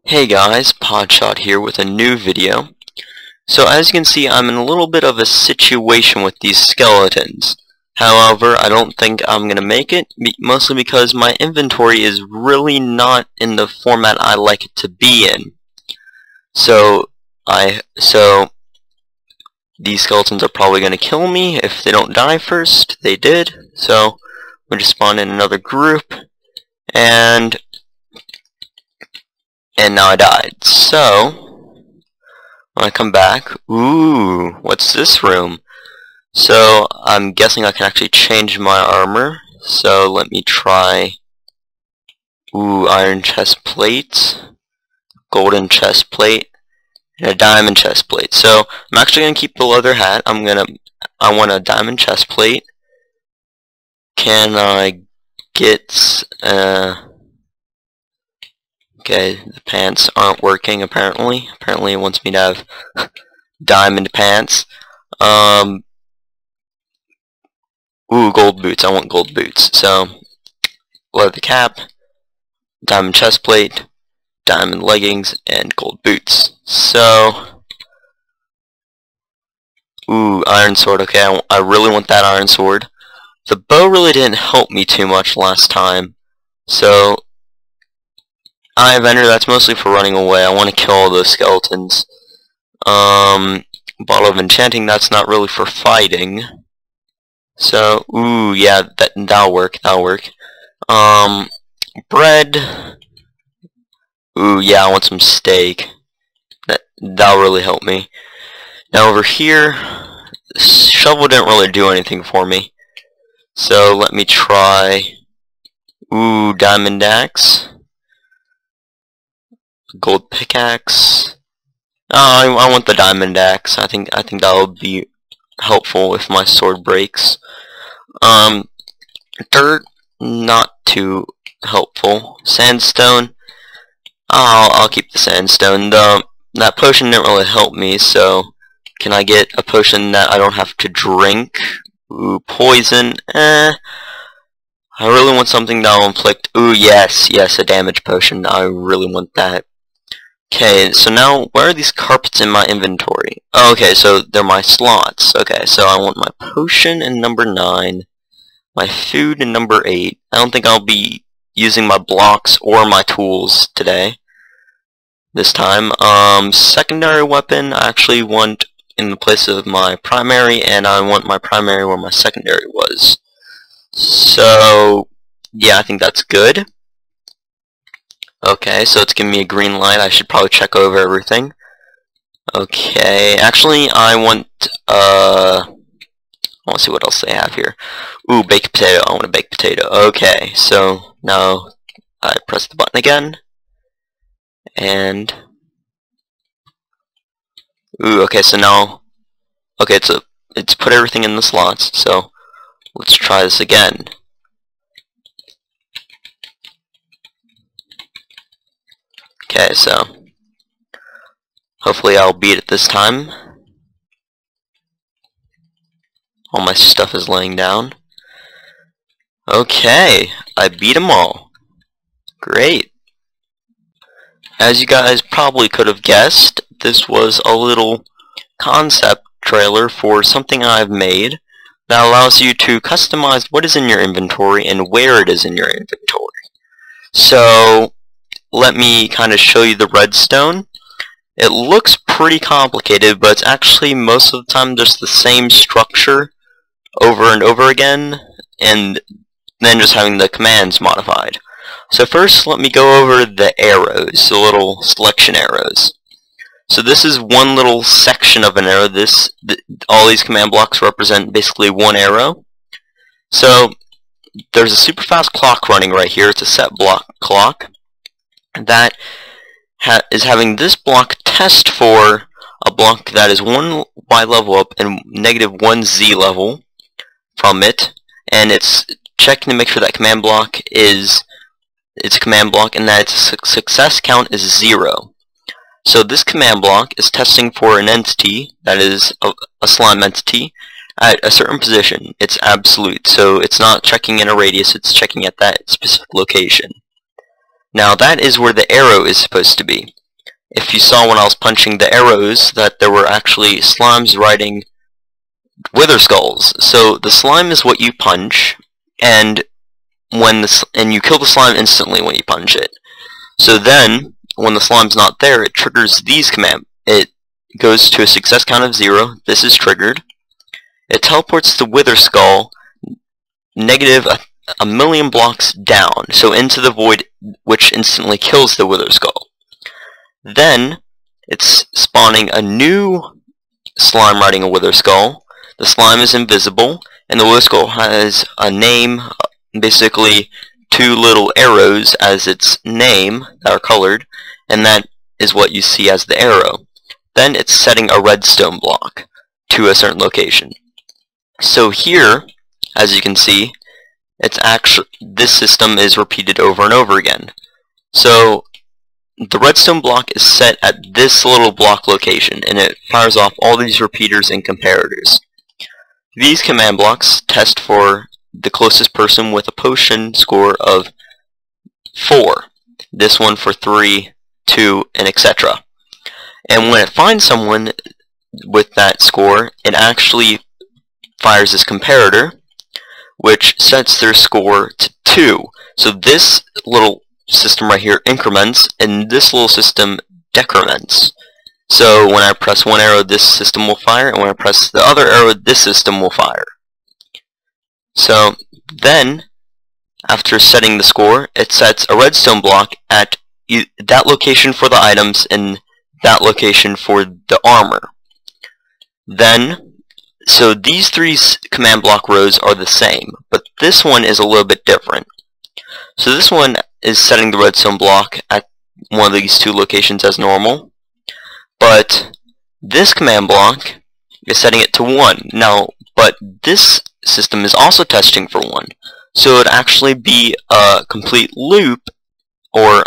Hey guys, Podshot here with a new video. So as you can see, I'm in a little bit of a situation with these skeletons. However, I don't think I'm going to make it, mostly because my inventory is really not in the format I like it to be in. So these skeletons are probably going to kill me if they don't die first. They did, so we'll just spawn in another group, and now I died. So when I come back, ooh, what's this room? So I'm guessing I can actually change my armor. So let me try. Ooh, iron chest plate, golden chest plate, and a diamond chest plate. So I'm actually gonna keep the leather hat. I want a diamond chest plate. Can I get okay, the pants aren't working apparently. Apparently it wants me to have diamond pants. Ooh, gold boots. I want gold boots. So leather cap, diamond chest plate, diamond leggings, and gold boots. So ooh, iron sword. Okay, I really want that iron sword. The bow really didn't help me too much last time. So I have ender, that's mostly for running away. I want to kill all those skeletons. Bottle of enchanting, that's not really for fighting. So, ooh, yeah, that'll work, bread. Ooh, yeah, I want some steak. That'll really help me. Now over here, the shovel didn't really do anything for me. So let me try, ooh, diamond axe. Gold pickaxe. Oh, I want the diamond axe. I think that'll be helpful if my sword breaks. Dirt, not too helpful. Sandstone. I'll keep the sandstone. That potion didn't really help me. So can I get a potion that I don't have to drink? Ooh, poison. I really want something that will inflict. Ooh, yes, a damage potion. I really want that. Okay, so now, where are these carpets in my inventory? Oh, okay, so they're my slots. Okay, so I want my potion in number 9, my food in number 8. I don't think I'll be using my blocks or my tools today, this time. Secondary weapon, I actually want in the place of my primary, and I want my primary where my secondary was. So, yeah, I think that's good. Okay, so it's giving me a green light. I should probably check over everything. Okay, actually, I want to see what else they have here. Ooh, baked potato. I want a baked potato. Okay, so now I press the button again, and ooh, okay, so now, okay, it's put everything in the slots. So let's try this again. Okay, so hopefully I'll beat it this time. All my stuff is laying down. Okay, I beat them all. Great. As you guys probably could have guessed, this was a little concept trailer for something I've made that allows you to customize what is in your inventory and where it is in your inventory. So let me kind of show you the redstone. It looks pretty complicated, but it's actually most of the time just the same structure over and over again, and then just having the commands modified. So first, let me go over the arrows, the little selection arrows. So this is one little section of an arrow. All these command blocks represent basically one arrow. So there's a super fast clock running right here. It's a set block clock that is having this block test for a block that is 1 Y level up and -1 Z level from it, and it's checking to make sure that command block is a command block and that its success count is 0. So this command block is testing for an entity that is a slime entity at a certain position. It's absolute, so it's not checking in a radius, it's checking at that specific location. Now that is where the arrow is supposed to be. if you saw when I was punching the arrows that there were actually slimes riding wither skulls. So the slime is what you punch, and you kill the slime instantly when you punch it. So then, when the slime's not there, it triggers these commands. It goes to a success count of 0. This is triggered. It teleports the wither skull negative a million blocks down, so into the void, which instantly kills the wither skull. Then, it's spawning a new slime riding a wither skull. The slime is invisible, and the wither skull has a name, basically 2 little arrows as its name that are colored, and that is what you see as the arrow. Then it's setting a redstone block to a certain location. So here, as you can see, this system is repeated over and over again. So the redstone block is set at this little block location, and it fires off all these repeaters and comparators. These command blocks test for the closest person with a potion score of 4. This one for 3, 2, and etc. And when it finds someone with that score, it actually fires this comparator, which sets their score to 2. So this little system right here increments, and this little system decrements. So when I press one arrow, this system will fire, and when I press the other arrow, this system will fire. So then, after setting the score, it sets a redstone block at that location for the items and that location for the armor. Then, so these 3 command block rows are the same, but this one is a little bit different. So this one is setting the redstone block at one of these 2 locations as normal, but this command block is setting it to 1. Now, but this system is also testing for 1, so it would actually be a complete loop, or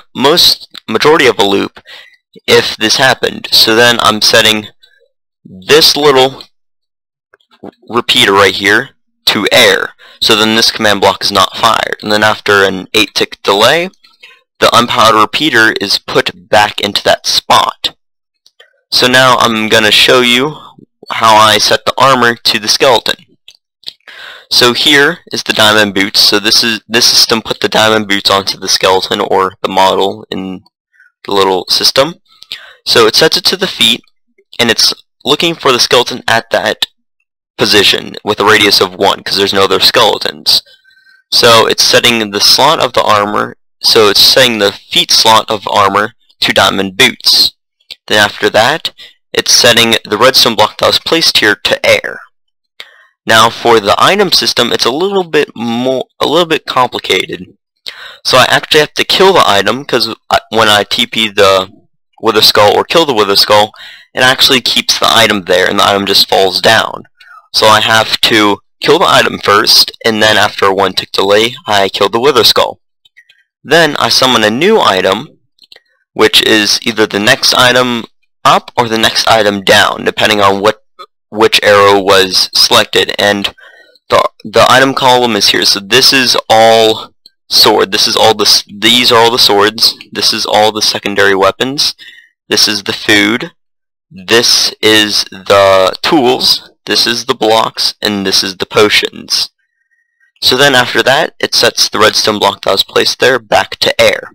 majority of a loop, if this happened. So then I'm setting this little repeater right here to air, so then this command block is not fired, and then after an 8-tick delay, the unpowered repeater is put back into that spot. So now I'm going to show you how I set the armor to the skeleton. So here is the diamond boots. So this system put the diamond boots onto the skeleton, or the model in the little system. So it sets it to the feet, and it's looking for the skeleton at that position with a radius of 1, because there's no other skeletons. So it's setting the slot of the armor, so it's setting the feet slot of armor to diamond boots. Then after that, it's setting the redstone block that was placed here to air. Now for the item system, it's a little bit complicated. So I actually have to kill the item, because when I TP the wither skull or kill the wither skull, it actually keeps the item there, and the item just falls down. So I have to kill the item first, and then after a 1-tick delay, I kill the wither skull. Then I summon a new item, which is either the next item up or the next item down, depending on which arrow was selected. And the item column is here. So this is all sword. These are all the swords. This is all the secondary weapons. This is the food. This is the tools. This is the blocks, and this is the potions. So then after that, it sets the redstone block that was placed there back to air.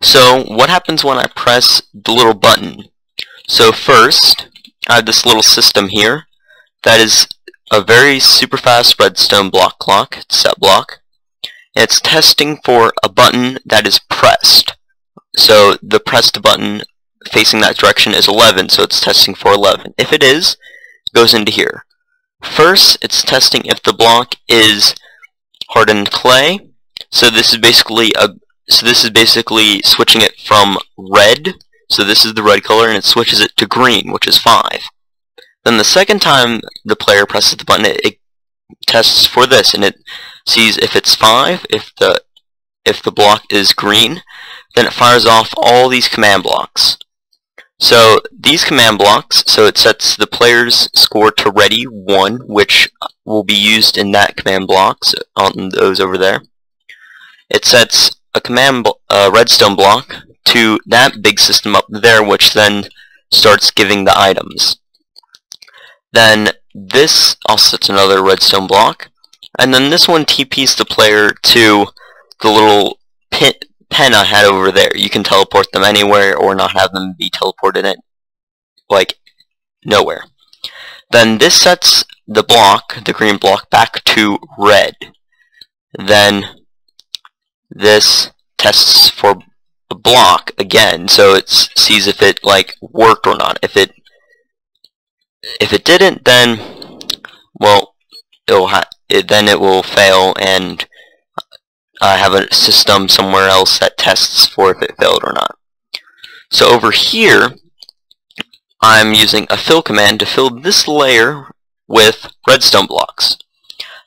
So what happens when I press the little button? So first, I have this little system here that is a very super fast redstone block clock, set block. And it's testing for a button that is pressed. So the pressed button facing that direction is 11, so it's testing for 11. If it is, it goes into here. First, it's testing if the block is hardened clay. So this is basically switching it from red. So this is the red color, and it switches it to green, which is 5. Then the second time the player presses the button, it tests for this, and it sees if it's 5. If the block is green, then it fires off all these command blocks. So these command blocks, so it sets the player's score to ready 1, which will be used in that command block, so on those over there. It sets a redstone block to that big system up there, which then starts giving the items. Then this also sets another redstone block, and then this one TPs the player to the little pen I had over there. You can teleport them anywhere or not have them be teleported in, like nowhere. Then this sets the block, the green block, back to red. Then this tests for a block again, so it sees if it like worked or not. If it didn't, then well, then it will fail, and I have a system somewhere else that tests for if it failed or not. So over here, I'm using a fill command to fill this layer with redstone blocks.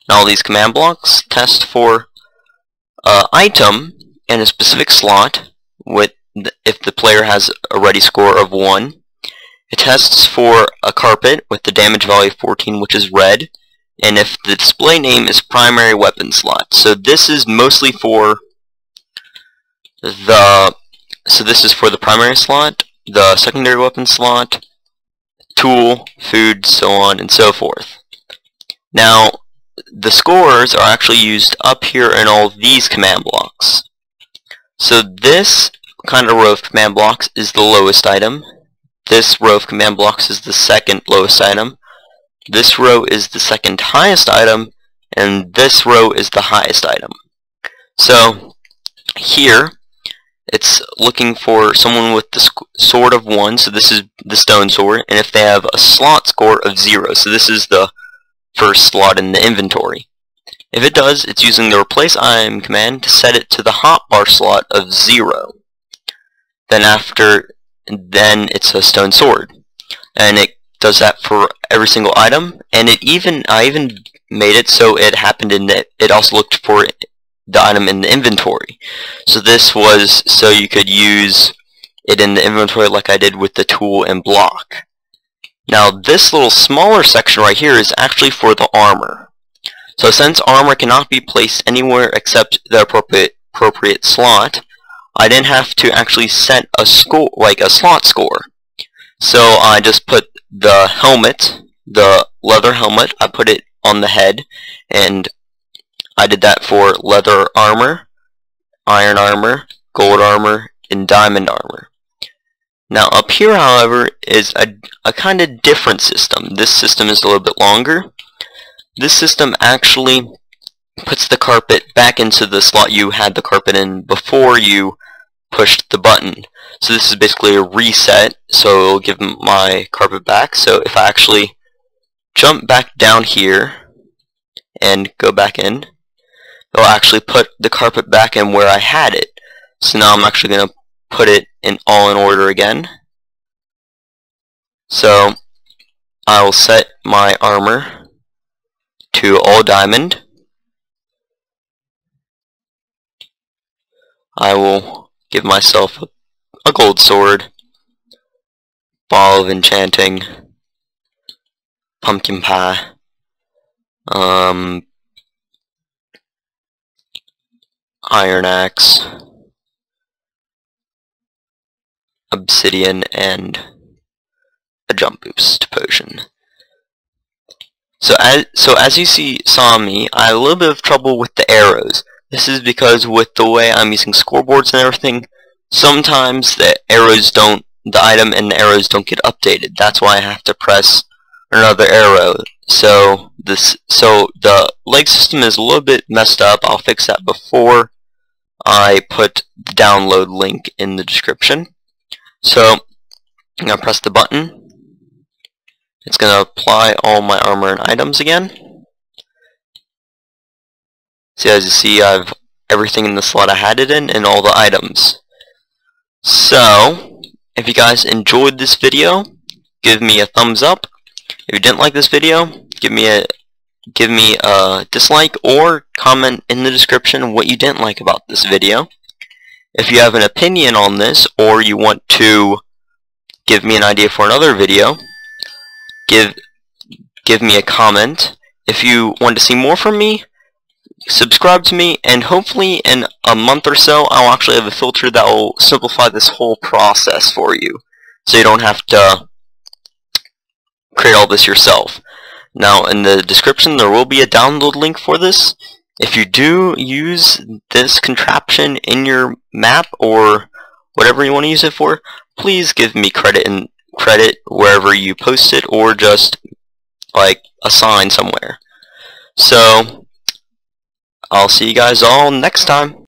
Now all these command blocks test for an item in a specific slot if the player has a ready score of 1. It tests for a carpet with the damage value of 14, which is red, and if the display name is primary weapon slot. So this is mostly for the primary slot, the secondary weapon slot, tool, food, so on and so forth. Now the scores are actually used up here in all these command blocks. So this kind of row of command blocks is the lowest item. This row of command blocks is the second lowest item. This row is the second highest item, and this row is the highest item. So here it's looking for someone with the sword of 1, so this is the stone sword, and if they have a slot score of 0, so this is the first slot in the inventory. If it does, it's using the replace item command to set it to the hotbar slot of 0. Then it's a stone sword, and it does that for every single item. And I even made it so it happened it also looked for the item in the inventory. So this was so you could use it in the inventory like I did with the tool and block. Now this little smaller section right here is actually for the armor. So since armor cannot be placed anywhere except the appropriate slot, I didn't have to actually set a score, like a slot score. So I just put the helmet, the leather helmet, I put it on the head, and I did that for leather armor, iron armor, gold armor, and diamond armor. Now up here, however, is a kind of different system. This system is a little bit longer. This system actually puts the carpet back into the slot you had the carpet in before you pushed the button. So this is basically a reset, so it'll give my carpet back. So if I actually jump back down here and go back in, it'll actually put the carpet back in where I had it. So now I'm actually going to put it all in order again. So I will set my armor to all diamond. I will give myself a gold sword, ball of enchanting, pumpkin pie, iron axe, obsidian, and a jump boost potion. So as you saw me, I had a little bit of trouble with the arrows. This is because with the way I'm using scoreboards and everything, sometimes the item and the arrows don't get updated. That's why I have to press another arrow. So the leg system is a little bit messed up. I'll fix that before I put the download link in the description. So I'm going to press the button. It's going to apply all my armor and items again. So as you see, I have everything in the slot I had it in and all the items. So if you guys enjoyed this video, give me a thumbs up. If you didn't like this video, give me a dislike or comment in the description what you didn't like about this video. If you have an opinion on this or you want to give me an idea for another video, give me a comment. If you want to see more from me, subscribe to me, and hopefully in a month or so I'll actually have a filter that will simplify this whole process for you, so you don't have to create all this yourself. Now in the description there will be a download link for this. If you do use this contraption in your map or whatever you want to use it for, please give me credit wherever you post it, or just like a sign somewhere. So I'll see you guys all next time.